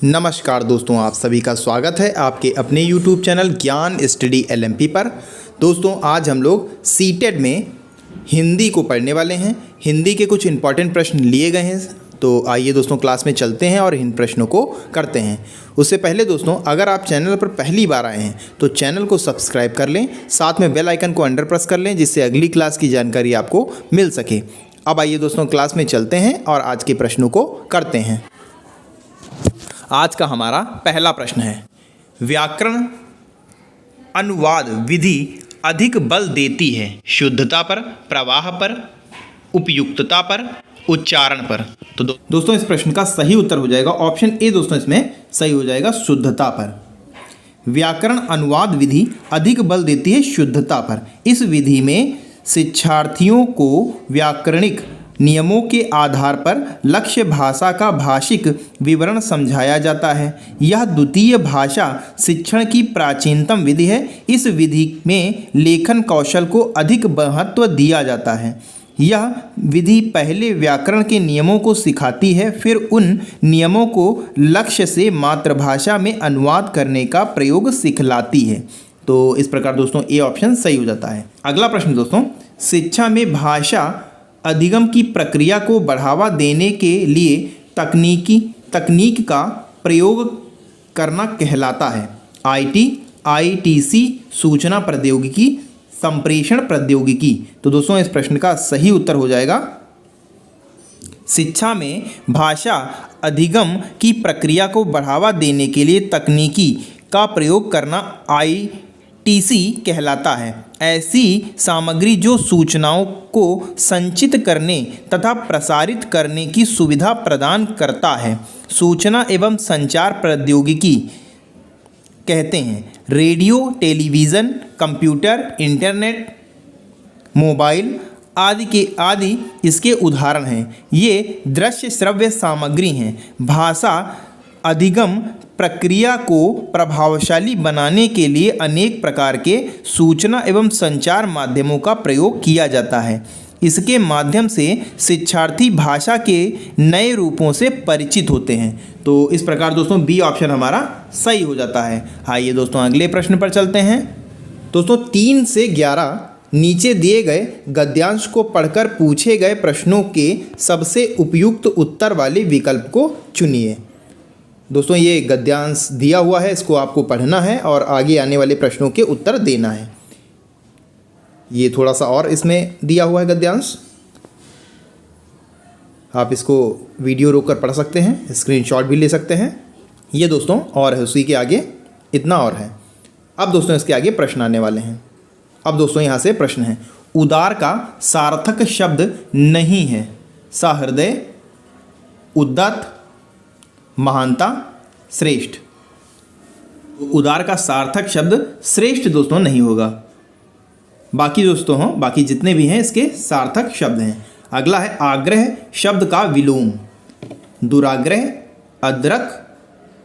नमस्कार दोस्तों, आप सभी का स्वागत है आपके अपने YouTube चैनल ज्ञान स्टडी LMP पर। दोस्तों आज हम लोग सीटेट में हिंदी को पढ़ने वाले हैं। हिंदी के कुछ इंपॉर्टेंट प्रश्न लिए गए हैं, तो आइए दोस्तों क्लास में चलते हैं और इन प्रश्नों को करते हैं। उससे पहले दोस्तों अगर आप चैनल पर पहली बार आए हैं तो चैनल को सब्सक्राइब कर लें, साथ में बेल आइकन को अंडर प्रेस कर लें जिससे अगली क्लास की जानकारी आपको मिल सके। अब आइए दोस्तों क्लास में चलते हैं और आज के प्रश्नों को करते हैं। आज का हमारा पहला प्रश्न है, व्याकरण अनुवाद विधि अधिक बल देती है शुद्धता पर, प्रवाह पर, उपयुक्तता पर, उच्चारण पर। तो दोस्तों इस प्रश्न का सही उत्तर हो जाएगा ऑप्शन ए। दोस्तों इसमें सही हो जाएगा शुद्धता पर। व्याकरण अनुवाद विधि अधिक बल देती है शुद्धता पर। इस विधि में शिक्षार्थियों को व्याकरणिक नियमों के आधार पर लक्ष्य भाषा का भाषिक विवरण समझाया जाता है। यह द्वितीय भाषा शिक्षण की प्राचीनतम विधि है। इस विधि में लेखन कौशल को अधिक महत्व दिया जाता है। यह विधि पहले व्याकरण के नियमों को सिखाती है, फिर उन नियमों को लक्ष्य से मातृभाषा में अनुवाद करने का प्रयोग सिखलाती है। तो इस प्रकार दोस्तों ए ऑप्शन सही हो जाता है। अगला प्रश्न दोस्तों, शिक्षा में भाषा अधिगम की प्रक्रिया को बढ़ावा देने के लिए तकनीक का प्रयोग करना कहलाता है। IT, ITC, सूचना प्रौद्योगिकी, संप्रेषण प्रौद्योगिकी। तो दोस्तों इस प्रश्न का सही उत्तर हो जाएगा, शिक्षा में भाषा अधिगम की प्रक्रिया को बढ़ावा देने के लिए तकनीकी का प्रयोग करना ITC कहलाता है। ऐसी सामग्री जो सूचनाओं को संचित करने तथा प्रसारित करने की सुविधा प्रदान करता है, सूचना एवं संचार प्रौद्योगिकी कहते हैं। Radio, television, computer, internet, mobile आदि इसके उदाहरण हैं। ये दृश्य श्रव्य सामग्री हैं। भाषा अधिगम प्रक्रिया को प्रभावशाली बनाने के लिए अनेक प्रकार के सूचना एवं संचार माध्यमों का प्रयोग किया जाता है। इसके माध्यम से शिक्षार्थी भाषा के नए रूपों से परिचित होते हैं। तो इस प्रकार दोस्तों बी ऑप्शन हमारा सही हो जाता है। आइए दोस्तों अगले प्रश्न पर चलते हैं। दोस्तों 3 से 11 नीचे दिए गए गद्यांश को पढ़कर पूछे गए प्रश्नों के सबसे उपयुक्त उत्तर वाले विकल्प को चुनिए। दोस्तों ये गद्यांश दिया हुआ है, इसको आपको पढ़ना है और आगे आने वाले प्रश्नों के उत्तर देना है। ये थोड़ा सा और इसमें दिया हुआ है गद्यांश, आप इसको वीडियो रोक कर पढ़ सकते हैं, स्क्रीनशॉट भी ले सकते हैं। ये दोस्तों और है, उसी के आगे इतना और है। अब दोस्तों इसके आगे प्रश्न आने वाले हैं। अब दोस्तों यहाँ से प्रश्न है, उदार का सार्थक शब्द नहीं है। सहृदय, उद्दत, महानता, श्रेष्ठ। उदार का सार्थक शब्द श्रेष्ठ दोस्तों नहीं होगा। बाकी दोस्तों बाकी जितने भी हैं इसके सार्थक शब्द हैं। अगला है आग्रह शब्द का विलोम। दुराग्रह, अद्रक,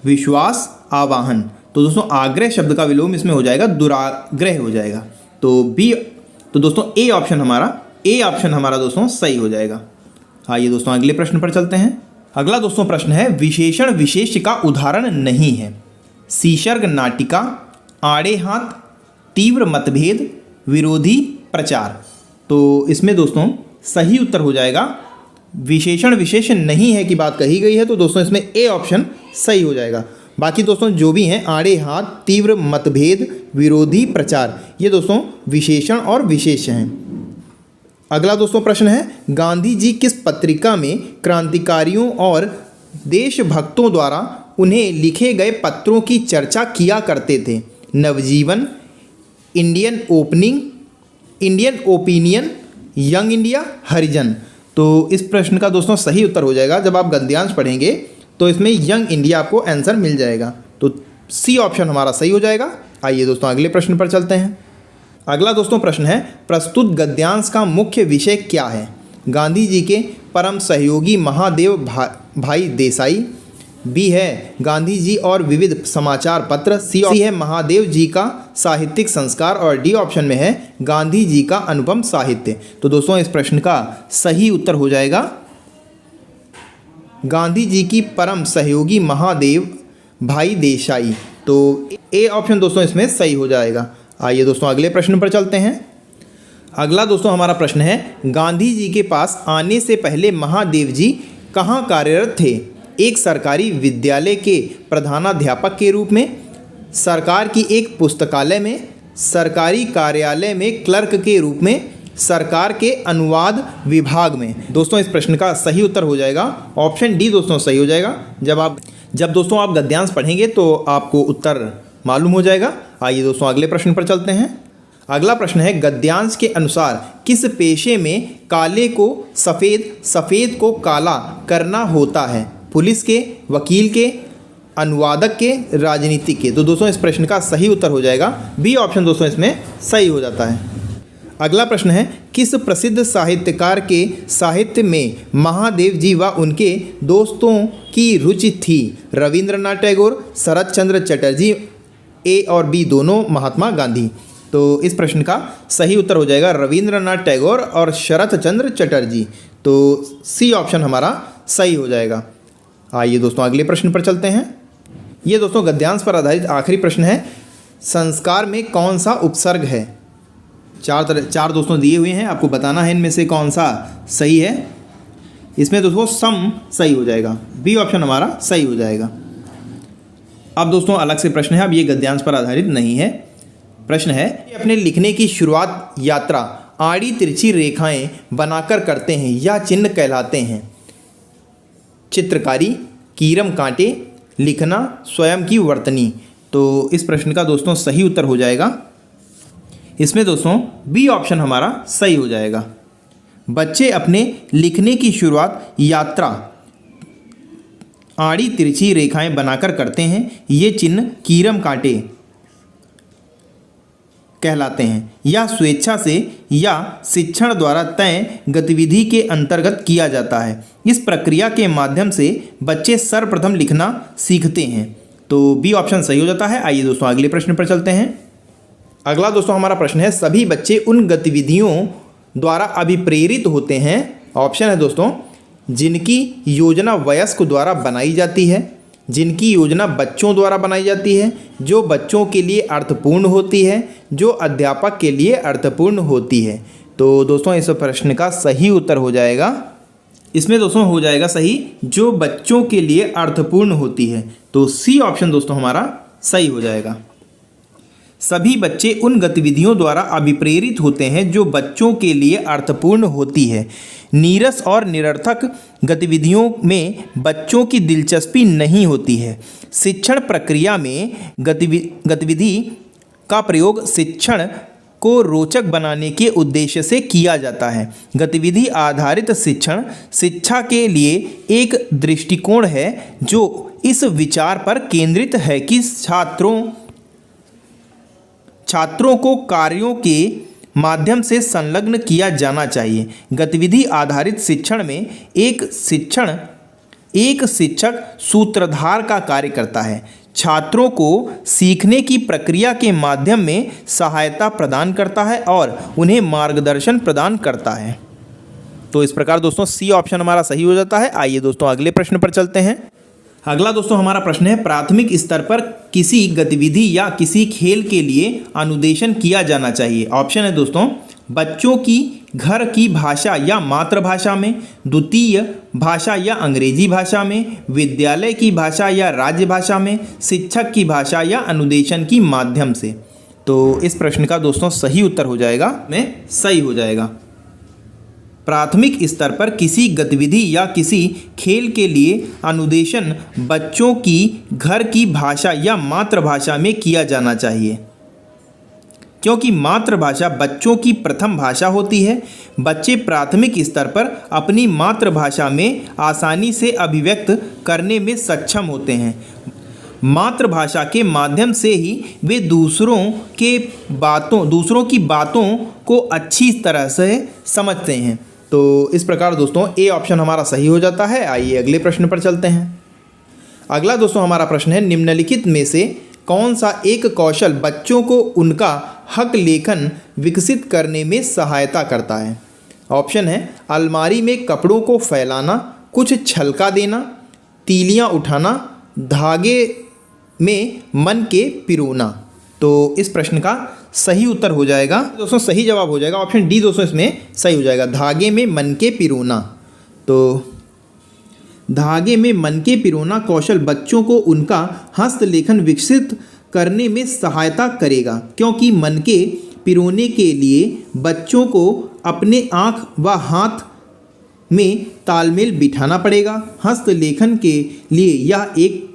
विश्वास, आवाहन। तो दोस्तों आग्रह शब्द का विलोम इसमें हो जाएगा दुराग्रह हो जाएगा। तो दोस्तों ए ऑप्शन हमारा दोस्तों सही हो जाएगा। आइए दोस्तों अगले प्रश्न पर चलते हैं। अगला दोस्तों प्रश्न है, विशेषण विशेष का उदाहरण नहीं है। सीसर्ग नाटिका, आड़े हाथ, तीव्र मतभेद, विरोधी प्रचार। तो इसमें दोस्तों सही उत्तर हो जाएगा, विशेषण विशेष नहीं है की बात कही गई है। तो दोस्तों इसमें ए ऑप्शन सही हो जाएगा। बाकी दोस्तों जो भी हैं आड़े हाथ, तीव्र मतभेद, विरोधी प्रचार, ये दोस्तों विशेषण और विशेष हैं। अगला दोस्तों प्रश्न है, गांधी जी किस पत्रिका में क्रांतिकारियों और देशभक्तों द्वारा उन्हें लिखे गए पत्रों की चर्चा किया करते थे? नवजीवन, इंडियन ओपिनियन, यंग इंडिया, हरिजन। तो इस प्रश्न का दोस्तों सही उत्तर हो जाएगा, जब आप गद्यांश पढ़ेंगे तो इसमें यंग इंडिया आपको आंसर मिल जाएगा। तो सी ऑप्शन हमारा सही हो जाएगा। आइए दोस्तों अगले प्रश्न पर चलते हैं। अगला दोस्तों प्रश्न है, प्रस्तुत गद्यांश का मुख्य विषय क्या है? गांधी जी के परम सहयोगी महादेव भाई देसाई, बी है गांधी जी और विविध समाचार पत्र, सी है महादेव जी का साहित्यिक संस्कार और डी ऑप्शन में है गांधी जी का अनुपम साहित्य। तो दोस्तों इस प्रश्न का सही उत्तर हो जाएगा गांधी जी की परम सहयोगी महादेव भाई देसाई। तो ए ऑप्शन दोस्तों इसमें सही हो जाएगा। आइए दोस्तों अगले प्रश्न पर चलते हैं। अगला दोस्तों हमारा प्रश्न है, गांधी जी के पास आने से पहले महादेव जी कहाँ कार्यरत थे? एक सरकारी विद्यालय के प्रधानाध्यापक के रूप में, सरकार की एक पुस्तकालय में, सरकारी कार्यालय में क्लर्क के रूप में, सरकार के अनुवाद विभाग में। दोस्तों इस प्रश्न का सही उत्तर हो जाएगा ऑप्शन डी दोस्तों सही हो जाएगा। जब दोस्तों आप गद्यांश पढ़ेंगे तो आपको उत्तर मालूम हो जाएगा। आइए दोस्तों अगले प्रश्न पर चलते हैं। अगला प्रश्न है, गद्यांश के अनुसार किस पेशे में काले को सफ़ेद, सफ़ेद को काला करना होता है? पुलिस के, वकील के, अनुवादक के, राजनीतिक के। तो दोस्तों इस प्रश्न का सही उत्तर हो जाएगा बी ऑप्शन दोस्तों इसमें सही हो जाता है। अगला प्रश्न है, किस प्रसिद्ध साहित्यकार के साहित्य में महादेव जी व उनके दोस्तों की रुचि थी? रविंद्रनाथ टैगोर, शरत चंद्र चटर्जी, ए और बी दोनों, महात्मा गांधी। तो इस प्रश्न का सही उत्तर हो जाएगा रविंद्रनाथ टैगोर और शरत चंद्र चटर्जी। तो सी ऑप्शन हमारा सही हो जाएगा। आइए दोस्तों अगले प्रश्न पर चलते हैं। ये दोस्तों गद्यांश पर आधारित आखिरी प्रश्न है, संस्कार में कौन सा उपसर्ग है? चार दोस्तों दिए हुए हैं, आपको बताना है इनमें से कौन सा सही है। इसमें दोस्तों सम सही हो जाएगा, बी ऑप्शन हमारा सही हो जाएगा। अब दोस्तों अलग से प्रश्न है, अब ये गद्यांश पर आधारित नहीं है। प्रश्न है, अपने लिखने की शुरुआत यात्रा आड़ी तिरछी रेखाएं बनाकर करते हैं, यह चिन्ह कहलाते हैं? चित्रकारी, कीरम कांटे, लिखना, स्वयं की वर्तनी। तो इस प्रश्न का दोस्तों सही उत्तर हो जाएगा, इसमें दोस्तों बी ऑप्शन हमारा सही हो जाएगा। बच्चे अपने लिखने की शुरुआत यात्रा आड़ी तिरछी रेखाएं बनाकर करते हैं, ये चिन्ह कीरम कांटे कहलाते हैं। यह स्वेच्छा से या शिक्षण द्वारा तय गतिविधि के अंतर्गत किया जाता है। इस प्रक्रिया के माध्यम से बच्चे सर्वप्रथम लिखना सीखते हैं। तो बी ऑप्शन सही हो जाता है। आइए दोस्तों अगले प्रश्न पर चलते हैं। अगला दोस्तों हमारा प्रश्न है, सभी बच्चे उन गतिविधियों द्वारा अभिप्रेरित होते हैं। ऑप्शन है दोस्तों, जिनकी योजना वयस्क द्वारा बनाई जाती है, जिनकी योजना बच्चों द्वारा बनाई जाती है, जो बच्चों के लिए अर्थपूर्ण होती है, जो अध्यापक के लिए अर्थपूर्ण होती है। तो दोस्तों इस प्रश्न का सही उत्तर हो जाएगा, इसमें दोस्तों हो जाएगा सही, जो बच्चों के लिए अर्थपूर्ण होती है। तो सी ऑप्शन दोस्तों हमारा सही हो जाएगा। सभी बच्चे उन गतिविधियों द्वारा अभिप्रेरित होते हैं जो बच्चों के लिए अर्थपूर्ण होती है। नीरस और निरर्थक गतिविधियों में बच्चों की दिलचस्पी नहीं होती है। शिक्षण प्रक्रिया में गतिविधि का प्रयोग शिक्षण को रोचक बनाने के उद्देश्य से किया जाता है। गतिविधि आधारित शिक्षण शिक्षा के लिए एक दृष्टिकोण है जो इस विचार पर केंद्रित है कि छात्रों को कार्यों के माध्यम से संलग्न किया जाना चाहिए। गतिविधि आधारित शिक्षण में एक शिक्षक सूत्रधार का कार्य करता है, छात्रों को सीखने की प्रक्रिया के माध्यम में सहायता प्रदान करता है और उन्हें मार्गदर्शन प्रदान करता है। तो इस प्रकार दोस्तों सी ऑप्शन हमारा सही हो जाता है। आइए दोस्तों अगले प्रश्न पर चलते हैं। अगला दोस्तों हमारा प्रश्न है, प्राथमिक स्तर पर किसी गतिविधि या किसी खेल के लिए अनुदेशन किया जाना चाहिए। ऑप्शन है दोस्तों, बच्चों की घर की भाषा या मातृभाषा में, द्वितीय भाषा या अंग्रेजी भाषा में, विद्यालय की भाषा या राज्य भाषा में, शिक्षक की भाषा या अनुदेशन की माध्यम से। तो इस प्रश्न का दोस्तों सही उत्तर हो जाएगा, में सही हो जाएगा। प्राथमिक स्तर पर किसी गतिविधि या किसी खेल के लिए अनुदेशन बच्चों की घर की भाषा या मातृभाषा में किया जाना चाहिए, क्योंकि मातृभाषा बच्चों की प्रथम भाषा होती है। बच्चे प्राथमिक स्तर पर अपनी मातृभाषा में आसानी से अभिव्यक्त करने में सक्षम होते हैं। मातृभाषा के माध्यम से ही वे दूसरों की बातों को अच्छी तरह से समझते हैं। तो इस प्रकार दोस्तों ए ऑप्शन हमारा सही हो जाता है। आइए अगले प्रश्न पर चलते हैं। अगला दोस्तों हमारा प्रश्न है, निम्नलिखित में से कौन सा एक कौशल बच्चों को उनका हक लेखन विकसित करने में सहायता करता है? ऑप्शन है, अलमारी में कपड़ों को फैलाना, कुछ छलका देना, तीलियां उठाना, धागे में मन के पिरोना। तो इस प्रश्न का सही उत्तर हो जाएगा दोस्तों, सही जवाब हो जाएगा ऑप्शन डी दोस्तों, इसमें सही हो जाएगा, धागे में मन के पिरोना। तो धागे में मन के पिरोना कौशल बच्चों को उनका हस्तलेखन विकसित करने में सहायता करेगा, क्योंकि मन के पिरोने के लिए बच्चों को अपने आँख व हाथ में तालमेल बिठाना पड़ेगा। हस्तलेखन के लिए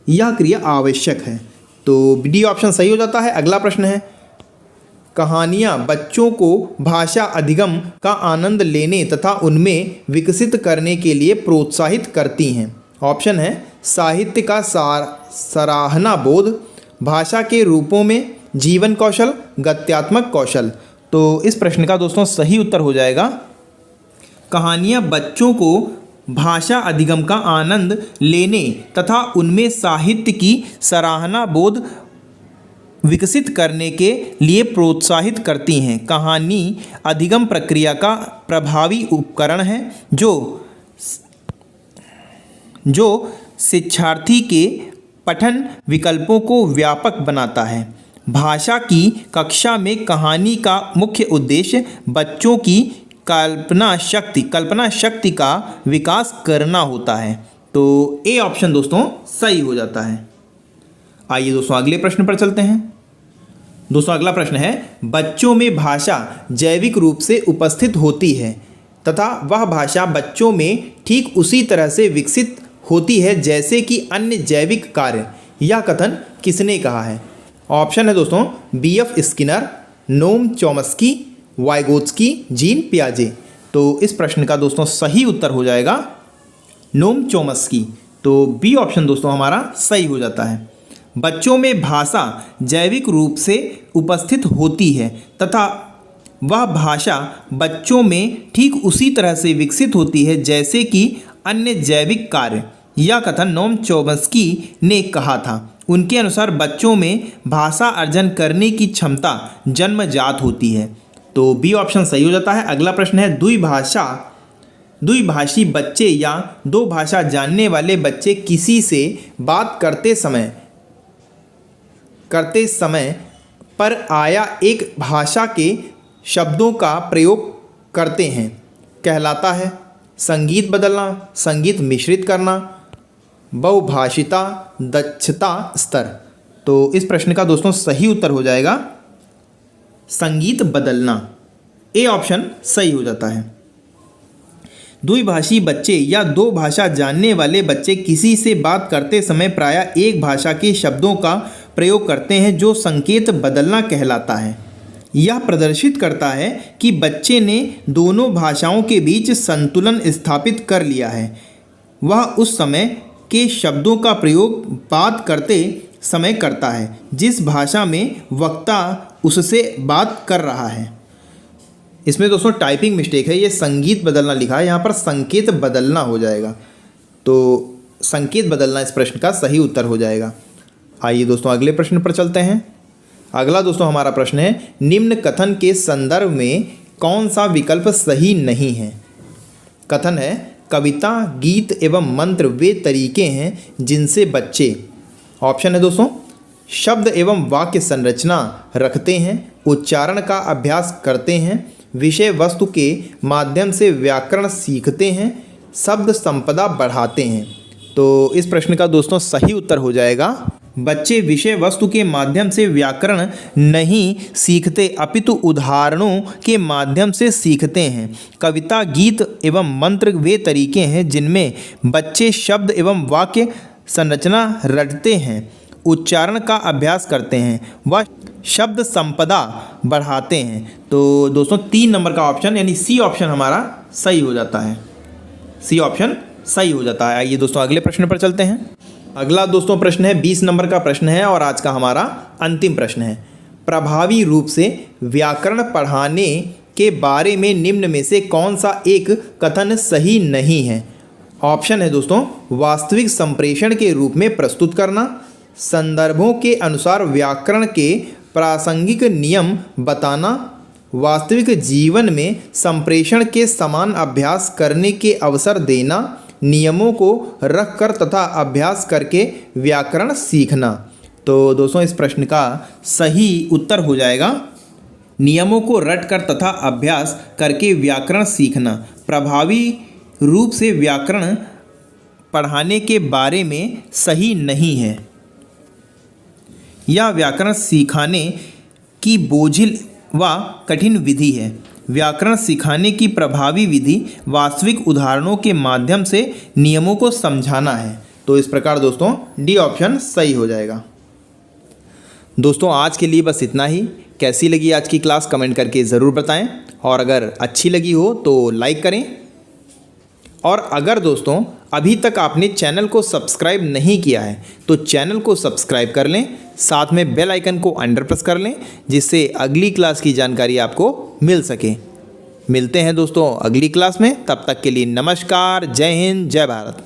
यह क्रिया आवश्यक है। तो डी ऑप्शन सही हो जाता है। अगला प्रश्न है, कहानियाँ बच्चों को भाषा अधिगम का आनंद लेने तथा उनमें विकसित करने के लिए प्रोत्साहित करती हैं। ऑप्शन है साहित्य का सराहना बोध, भाषा के रूपों में जीवन कौशल, गद्यात्मक कौशल। तो इस प्रश्न का दोस्तों सही उत्तर हो जाएगा, कहानियाँ बच्चों को भाषा अधिगम का आनंद लेने तथा उनमें साहित्य की सराहना बोध विकसित करने के लिए प्रोत्साहित करती हैं। कहानी अधिगम प्रक्रिया का प्रभावी उपकरण है जो शिक्षार्थी के पठन विकल्पों को व्यापक बनाता है। भाषा की कक्षा में कहानी का मुख्य उद्देश्य बच्चों की कल्पना शक्ति का विकास करना होता है। तो ए ऑप्शन दोस्तों सही हो जाता है। आइए दोस्तों अगले प्रश्न पर चलते हैं। दोस्तों अगला प्रश्न है, बच्चों में भाषा जैविक रूप से उपस्थित होती है तथा वह भाषा बच्चों में ठीक उसी तरह से विकसित होती है जैसे कि अन्य जैविक कार्य। यह कथन किसने कहा है? ऑप्शन है दोस्तों B.F. Skinner, Noam Chomsky, Vygotsky, gene पियाजे। तो इस प्रश्न का दोस्तों सही उत्तर हो जाएगा नोम चॉम्स्की। तो बी ऑप्शन दोस्तों हमारा सही हो जाता है। बच्चों में भाषा जैविक रूप से उपस्थित होती है तथा वह भाषा बच्चों में ठीक उसी तरह से विकसित होती है जैसे कि अन्य जैविक कार्य। यह कथन नोम चॉम्स्की ने कहा था। उनके अनुसार बच्चों में भाषा अर्जन करने की क्षमता जन्मजात होती है। तो बी ऑप्शन सही हो जाता है। अगला प्रश्न है, द्विभाषी बच्चे या दो भाषा जानने वाले बच्चे किसी से बात करते समय पर आया एक भाषा के शब्दों का प्रयोग करते हैं, कहलाता है संगीत बदलना, संगीत मिश्रित करना, बहुभाषिता, दक्षता स्तर। तो इस प्रश्न का दोस्तों सही उत्तर हो जाएगा संगीत बदलना। ए ऑप्शन सही हो जाता है। द्विभाषी बच्चे या दो भाषा जानने वाले बच्चे किसी से बात करते समय प्रायः एक भाषा के शब्दों का प्रयोग करते हैं जो संकेत बदलना कहलाता है। यह प्रदर्शित करता है कि बच्चे ने दोनों भाषाओं के बीच संतुलन स्थापित कर लिया है। वह उस समय के शब्दों का प्रयोग बात करते समय करता है जिस भाषा में वक्ता उससे बात कर रहा है। इसमें दोस्तों टाइपिंग मिस्टेक है, ये संगीत बदलना लिखा है, यहाँ पर संकेत बदलना हो जाएगा। तो संकेत बदलना इस प्रश्न का सही उत्तर हो जाएगा। आइए दोस्तों अगले प्रश्न पर चलते हैं। अगला दोस्तों हमारा प्रश्न है, निम्न कथन के संदर्भ में कौन सा विकल्प सही नहीं है? कथन है, कविता, गीत एवं मंत्र वे तरीके हैं जिनसे बच्चे, ऑप्शन है दोस्तों शब्द एवं वाक्य संरचना रखते हैं, उच्चारण का अभ्यास करते हैं, विषय वस्तु के माध्यम से व्याकरण सीखते हैं, शब्द संपदा बढ़ाते हैं। तो इस प्रश्न का दोस्तों सही उत्तर हो जाएगा, बच्चे विषय वस्तु के माध्यम से व्याकरण नहीं सीखते अपितु उदाहरणों के माध्यम से सीखते हैं। कविता, गीत एवं मंत्र वे तरीके हैं जिनमें बच्चे शब्द एवं वाक्य संरचना रटते हैं, उच्चारण का अभ्यास करते हैं, व शब्द संपदा बढ़ाते हैं। तो दोस्तों 3 नंबर का ऑप्शन यानी सी ऑप्शन हमारा सही हो जाता है। सी ऑप्शन सही हो जाता है। आइए दोस्तों अगले प्रश्न पर चलते हैं। अगला दोस्तों प्रश्न है 20 नंबर का प्रश्न है और आज का हमारा अंतिम प्रश्न है। प्रभावी रूप से व्याकरण पढ़ाने के बारे में निम्न में से कौन सा एक कथन सही नहीं है? ऑप्शन है दोस्तों वास्तविक संप्रेषण के रूप में प्रस्तुत करना, संदर्भों के अनुसार व्याकरण के प्रासंगिक नियम बताना, वास्तविक जीवन में संप्रेषण के समान अभ्यास करने के अवसर देना, नियमों को रखकर तथा अभ्यास करके व्याकरण सीखना। तो दोस्तों इस प्रश्न का सही उत्तर हो जाएगा नियमों को रटकर तथा अभ्यास करके व्याकरण सीखना। प्रभावी रूप से व्याकरण पढ़ाने के बारे में सही नहीं है। यह व्याकरण सिखाने की बोझिल व कठिन विधि है। व्याकरण सिखाने की प्रभावी विधि वास्तविक उदाहरणों के माध्यम से नियमों को समझाना है। तो इस प्रकार दोस्तों डी ऑप्शन सही हो जाएगा। दोस्तों आज के लिए बस इतना ही। कैसी लगी आज की क्लास कमेंट करके ज़रूर बताएं, और अगर अच्छी लगी हो तो लाइक करें। और अगर दोस्तों अभी तक आपने चैनल को सब्सक्राइब नहीं किया है तो चैनल को सब्सक्राइब कर लें, साथ में बेल आइकन को अंडर प्रेस कर लें, जिससे अगली क्लास की जानकारी आपको मिल सके। मिलते हैं दोस्तों अगली क्लास में, तब तक के लिए नमस्कार, जय हिंद, जय भारत।